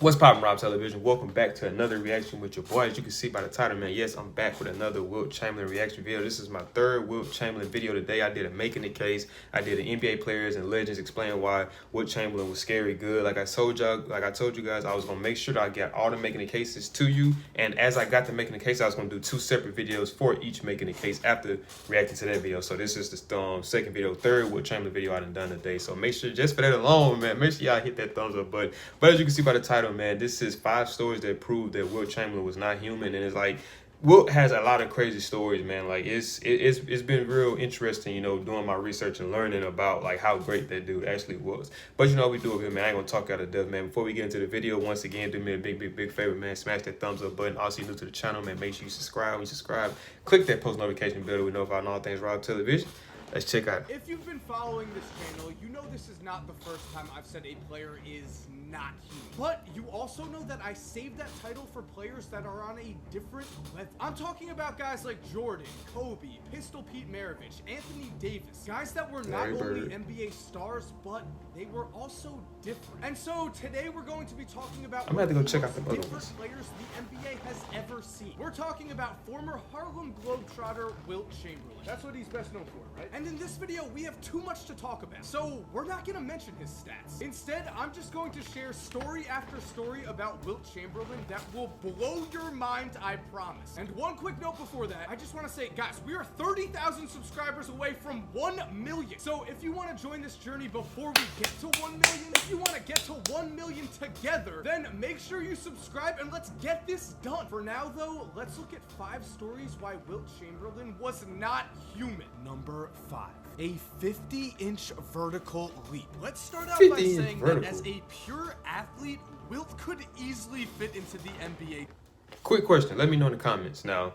What's poppin', Rob Television? Welcome back to another reaction with your boy. As you can see by the title, man, yes, I'm back with another Wilt Chamberlain reaction video. This is my third Wilt Chamberlain video today. I did a making the case. I did an NBA players and legends explain why Wilt Chamberlain was scary good. Like I told you guys, I was gonna make sure that I got all the making the cases to you. And as I got the making the case, I was gonna do two separate videos for each making the case after reacting to that video. So this is the second video, third Wilt Chamberlain video I done today. So make sure, just for that alone, man, make sure y'all hit that thumbs up button. But as you can see by the title, man, this is 5 stories that prove that Wilt Chamberlain was not human. And it's like, Wilt has a lot of crazy stories, man. Like it's been real interesting, you know, doing my research and learning about like how great that dude actually was. But you know, we do it here, man. I ain't gonna talk out of death, man. Before we get into the video, once again, do me a big favor, man. Smash that thumbs up button. Also, you're new to the channel, man, make sure you subscribe. When you subscribe, click that post notification bell to notify on all things Rob Television. Let's check out. If you've been following this channel, you know this is not the first time I've said a player is not human. But you also know that I saved that title for players that are on a different level. I'm talking about guys like Jordan, Kobe, Pistol Pete Maravich, Anthony Davis. Guys that were not only NBA stars, but they were also different. And so today we're going to be talking about I'm gonna have to go check out the other different ones. players the NBA has ever seen. We're talking about former Harlem Globetrotter Wilt Chamberlain. That's what he's best known for, right? And in this video, we have too much to talk about, so we're not gonna mention his stats. Instead, I'm just going to share story after story about Wilt Chamberlain that will blow your mind, I promise. And one quick note before that, I just want to say, guys, we are 30,000 subscribers away from 1 million. So if you want to join this journey before we get to 1 million, if you want to get to 1 million together, then make sure you subscribe and let's get this done. For now, though, let's look at 5 stories why Wilt Chamberlain was not human. Number 5. A 50-inch vertical leap. Let's start out by saying that as a pure athlete, Wilt could easily fit into the NBA. Quick question, let me know in the comments. Now,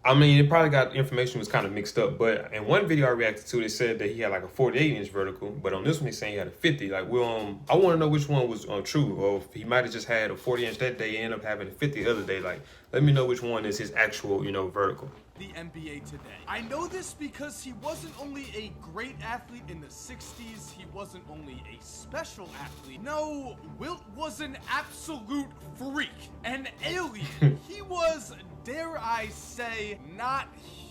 I mean, it probably got information was kind of mixed up, but in one video I reacted to, they said that he had like a 48-inch vertical, but on this one he's saying he had a 50. Like, well, I want to know which one was true, or if he might have just had a 40-inch that day and ended up having a 50 the other day. Like, let me know which one is his actual, you know, vertical. The NBA today. I know this because he wasn't only a great athlete in the 60s, he wasn't only a special athlete. No, Wilt was an absolute freak, an alien. He was, dare I say, not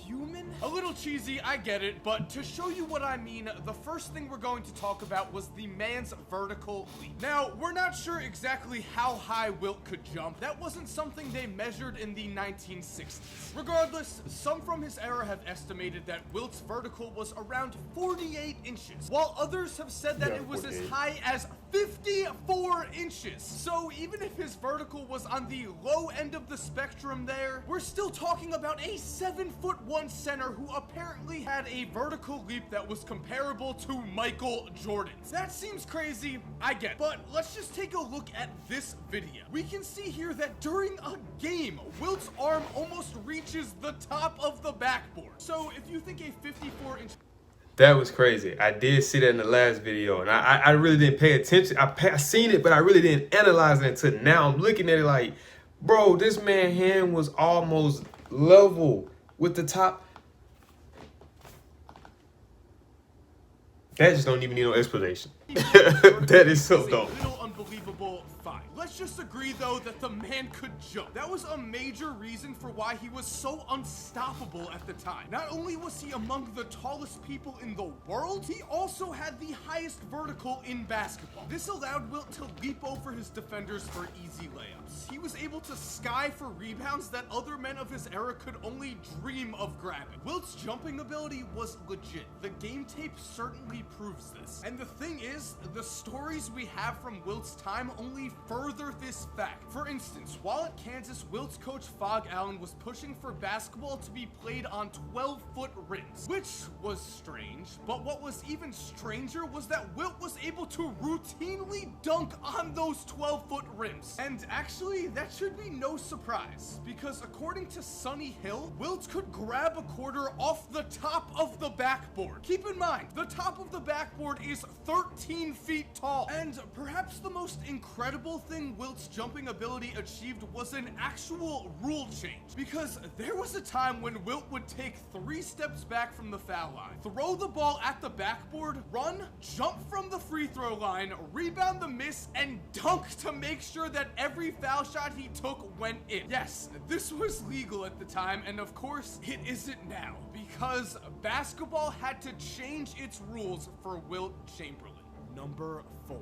human? A little cheesy, I get it, but to show you what I mean, the first thing we're going to talk about was the man's vertical leap. Now, we're not sure exactly how high Wilt could jump. That wasn't something they measured in the 1960s. Regardless, some from his era have estimated that Wilt's vertical was around 48 inches, while others have said that it was 48. as high as 54 inches. So even if his vertical was on the low end of the spectrum there, we're still talking about a 7'1" center who apparently had a vertical leap that was comparable to Michael Jordan's. That seems crazy, I get it, but let's just take a look at this video. We can see here that during a game, Wilt's arm almost reaches the top of the backboard. So if you think a 54-inch... That was crazy. I did see that in the last video, and I really didn't pay attention. I seen it, but I really didn't analyze it until now. I'm looking at it like, bro, this man's hand was almost level with the top. That just don't even need no explanation. That is so dope. Unbelievable. Fine. Let's just agree though that the man could jump. That was a major reason for why he was so unstoppable at the time. Not only was he among the tallest people in the world, he also had the highest vertical in basketball. This allowed Wilt to leap over his defenders for easy layups. He was able to sky for rebounds that other men of his era could only dream of grabbing. Wilt's jumping ability was legit. The game tape certainly proves this. And the thing is, the stories we have from Wilt's time only further this fact. For instance, while at Kansas, Wilt's coach Phog Allen was pushing for basketball to be played on 12-foot rims, which was strange, but what was even stranger was that Wilt was able to routinely dunk on those 12-foot rims. And actually, that should be no surprise, because according to Sonny Hill, Wilt could grab a quarter off the top of the backboard. Keep in mind, the top of the backboard is 13 feet tall, and perhaps the most incredible thing Wilt's jumping ability achieved was an actual rule change. Because there was a time when Wilt would take 3 steps back from the foul line, throw the ball at the backboard, run, jump from the free throw line, rebound the miss, and dunk to make sure that every foul shot he took went in. Yes, this was legal at the time, and of course, it isn't now, because basketball had to change its rules for Wilt Chamberlain. Number 4.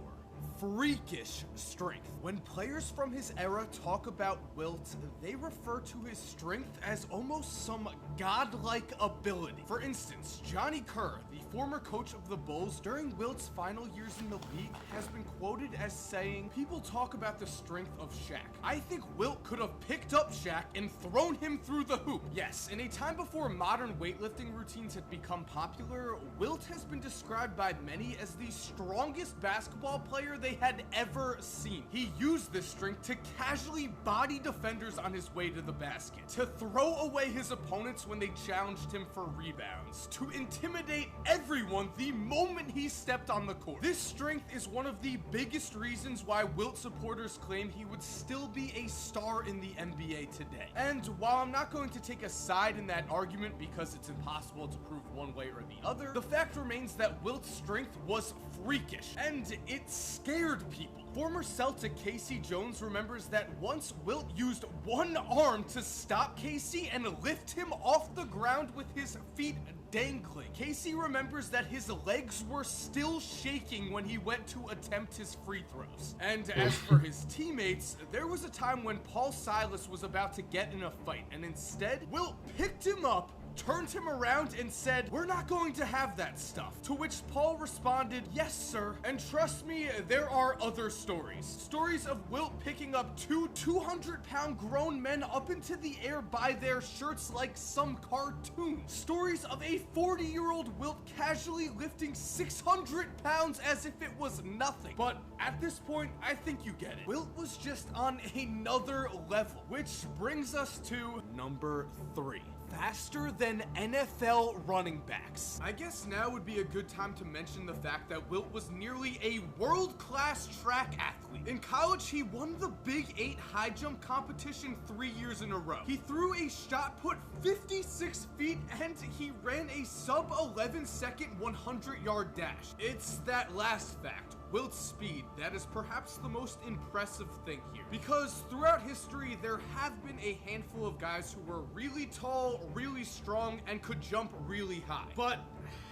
Freakish strength. When players from his era talk about Wilt, they refer to his strength as almost some godlike ability. For instance, Johnny Kerr, the former coach of the Bulls during Wilt's final years in the league, has been quoted as saying, "People talk about the strength of Shaq. I think Wilt could have picked up Shaq and thrown him through the hoop." Yes, in a time before modern weightlifting routines had become popular, Wilt has been described by many as the strongest basketball player they had ever seen. He used this strength to casually body defenders on his way to the basket, to throw away his opponents when they challenged him for rebounds, to intimidate everyone the moment he stepped on the court. This strength is one of the biggest reasons why Wilt supporters claim he would still be a star in the NBA today. And while I'm not going to take a side in that argument because it's impossible to prove one way or the other, the fact remains that Wilt's strength was freakish, and it scared people. Former Celtic Casey Jones remembers that once Wilt used one arm to stop Casey and lift him off the ground with his feet dangling. Casey remembers that his legs were still shaking when he went to attempt his free throws. And as for his teammates, there was a time when Paul Silas was about to get in a fight, and instead, Wilt picked him up, turned him around and said, "We're not going to have that stuff." To which Paul responded, "Yes, sir. And trust me, there are other stories. Stories of Wilt picking up 200-pound grown men up into the air by their shirts like some cartoon. Stories of a 40-year-old Wilt casually lifting 600 pounds as if it was nothing. But at this point, I think you get it. Wilt was just on another level. Which brings us to number 3. Faster than NFL running backs. I guess now would be a good time to mention the fact that Wilt was nearly a world-class track athlete. In college, he won the Big 8 high jump competition 3 years in a row. He threw a shot put 56 feet and he ran a sub-11-second 100-yard dash. It's that last fact, Wilt's speed, that is perhaps the most impressive thing here. Because throughout history, there have been a handful of guys who were really tall, really strong, and could jump really high. But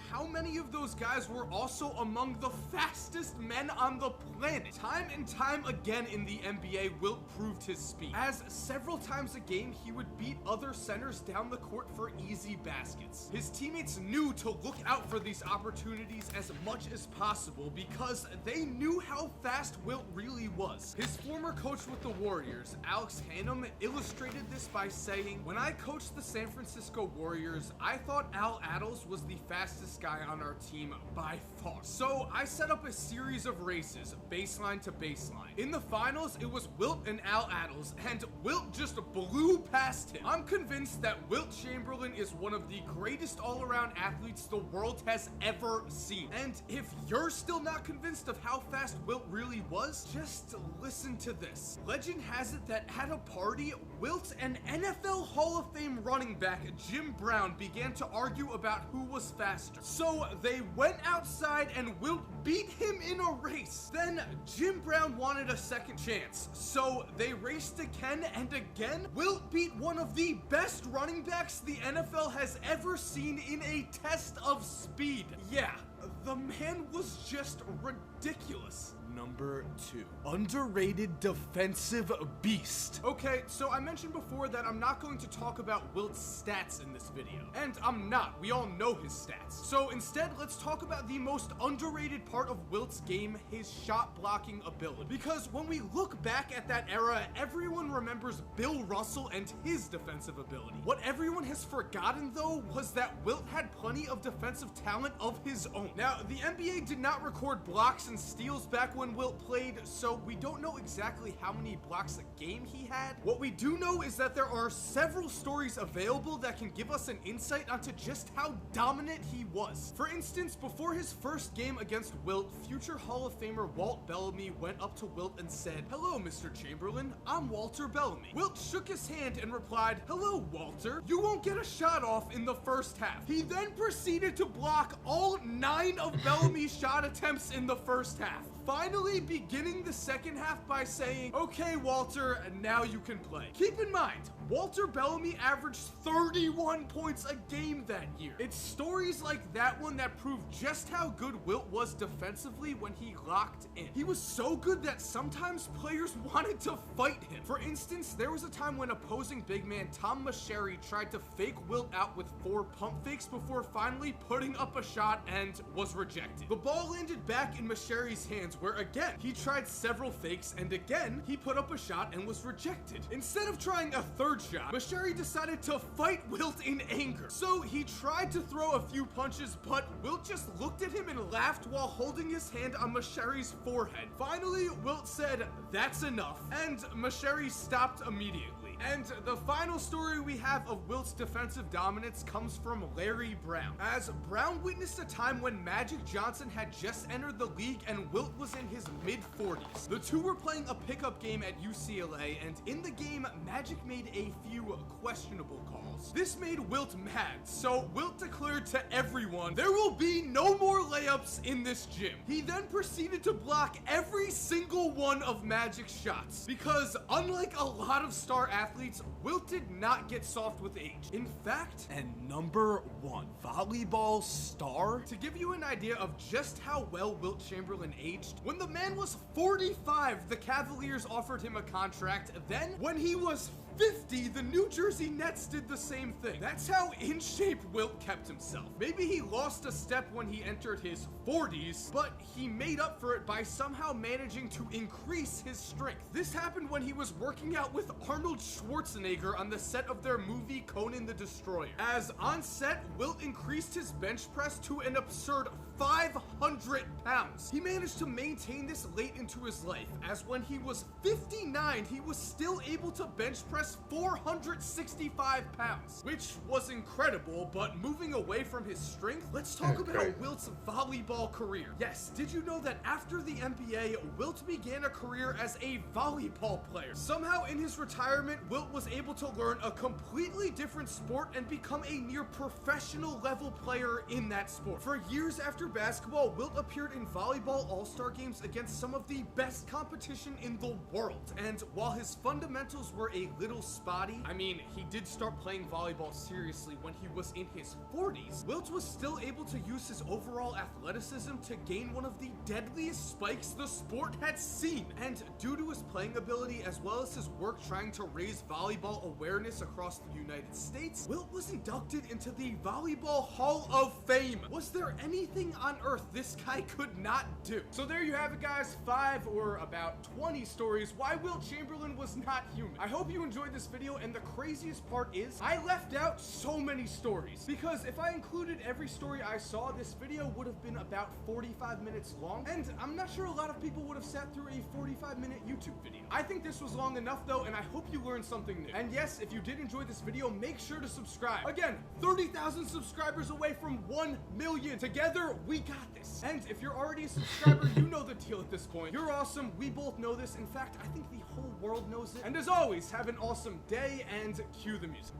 how many of those guys were also among the fastest men on the planet? Time and time again in the NBA, Wilt proved his speed, as several times a game he would beat other centers down the court for easy baskets. His teammates knew to look out for these opportunities as much as possible because they knew how fast Wilt really was. His former coach with the Warriors, Alex Hannum, illustrated this by saying, "When I coached the San Francisco Warriors, I thought Al Attles was the fastest guy on our team by far. So I set up a series of races, baseline to baseline. In the finals, it was Wilt and Al Attles, and Wilt just blew past him. I'm convinced that Wilt Chamberlain is one of the greatest all-around athletes the world has ever seen. And if you're still not convinced of how fast Wilt really was, just listen to this. Legend has it that at a party, Wilt and NFL Hall of Fame running back Jim Brown began to argue about who was faster. So they went outside and Wilt beat him in a race. Then Jim Brown wanted a second chance. So they raced again and again. Wilt beat one of the best running backs the NFL has ever seen in a test of speed. Yeah, the man was just ridiculous. Number 2. Underrated defensive beast. Okay, so I mentioned before that I'm not going to talk about Wilt's stats in this video. And I'm not. We all know his stats. So instead, let's talk about the most underrated part of Wilt's game, his shot blocking ability. Because when we look back at that era, everyone remembers Bill Russell and his defensive ability. What everyone has forgotten, though, was that Wilt had plenty of defensive talent of his own. Now, the NBA did not record blocks and steals back when when Wilt played, so we don't know exactly how many blocks a game he had. What we do know is that there are several stories available that can give us an insight onto just how dominant he was. For instance, before his first game against Wilt, future Hall of Famer Walt Bellamy went up to Wilt and said, "Hello, Mr. Chamberlain, I'm Walter Bellamy." Wilt shook his hand and replied, "Hello, Walter. You won't get a shot off in the first half." He then proceeded to block all 9 of Bellamy's shot attempts in the first half, finally beginning the second half by saying, "Okay, Walter, now you can play." Keep in mind, Walter Bellamy averaged 31 points a game that year. It's stories like that one that prove just how good Wilt was defensively when he locked in. He was so good that sometimes players wanted to fight him. For instance, there was a time when opposing big man Tom Meschery tried to fake Wilt out with 4 pump fakes before finally putting up a shot and was rejected. The ball landed back in Meschery's hands, where again, he tried several fakes and again, he put up a shot and was rejected. Instead of trying a third shot, Meschery decided to fight Wilt in anger. So he tried to throw a few punches, but Wilt just looked at him and laughed while holding his hand on Meschery's forehead. Finally, Wilt said, "That's enough," and Meschery stopped immediately. And the final story we have of Wilt's defensive dominance comes from Larry Brown, as Brown witnessed a time when Magic Johnson had just entered the league and Wilt was in his mid-40s. The two were playing a pickup game at UCLA, and in the game, Magic made a few questionable calls. This made Wilt mad, so Wilt declared to everyone, "There will be no more layups in this gym." He then proceeded to block every single one of Magic's shots, because unlike a lot of star athletes, Wilt did not get soft with age. In fact, and number 1 volleyball star, to give you an idea of just how well Wilt Chamberlain aged, when the man was 45, the Cavaliers offered him a contract. Then, when he was 50, the New Jersey Nets did the same thing. That's how in shape Wilt kept himself. Maybe he lost a step when he entered his 40s, but he made up for it by somehow managing to increase his strength. This happened when he was working out with Arnold Schwarzenegger on the set of their movie Conan the Destroyer. As on set, Wilt increased his bench press to an absurd 500 pounds. He managed to maintain this late into his life, as when he was 59, he was still able to bench press 465 pounds, which was incredible. But moving away from his strength, let's talk about Wilt's volleyball career. Yes, did you know that after the NBA, Wilt began a career as a volleyball player? Somehow in his retirement, Wilt was able to learn a completely different sport and become a near professional level player in that sport. For years after basketball, Wilt appeared in volleyball all-star games against some of the best competition in the world. And while his fundamentals were a little spotty, I mean, he did start playing volleyball seriously when he was in his 40s, Wilt was still able to use his overall athleticism to gain one of the deadliest spikes the sport had seen. And due to his playing ability, as well as his work trying to raise volleyball awareness across the United States, Wilt was inducted into the Volleyball Hall of Fame. Was there anything on earth this guy could not do? So there you have it, guys. 5 or about 20 stories why Wilt Chamberlain was not human. I hope you enjoyed this video, and the craziest part is I left out so many stories, because if I included every story I saw, this video would have been about 45 minutes long, and I'm not sure a lot of people would have sat through a 45-minute YouTube video. I think this was long enough though, and I hope you learned something new. And yes, if you did enjoy this video, make sure to subscribe. Again, 30,000 subscribers away from 1 million. Together, we got this. And if you're already a subscriber, you know the deal at this point. You're awesome. We both know this. In fact, I think the whole world knows it. And as always, have an awesome day, and cue the music.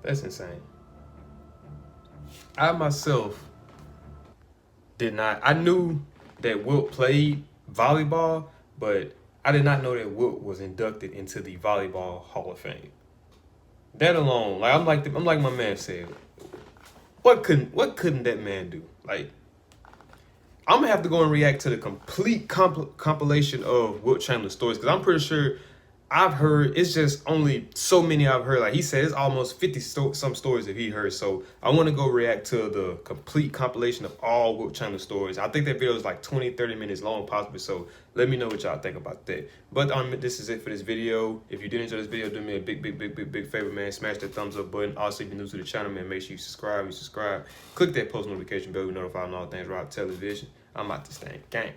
That's insane. I myself did not. I knew that Wilt played volleyball, but I did not know that Wilt was inducted into the Volleyball Hall of Fame. That alone, like I'm like my man said, what couldn't that man do? Like, I'm gonna have to go and react to the complete compilation of Wilt Chamberlain stories, because I'm pretty sure I've heard, it's just only so many I've heard. Like he said, it's almost 50 some stories that he heard. So I want to go react to the complete compilation of all Wilt Chamberlain stories. I think that video is like 20-30 minutes long possibly. So let me know what y'all think about that. But this is it for this video. If you did enjoy this video, do me a big favor, man. Smash that thumbs up button. Also, if you're new to the channel, man, make sure you subscribe. Click that post notification bell to be notified on all things Rob Television. I'm out this thing. Gang.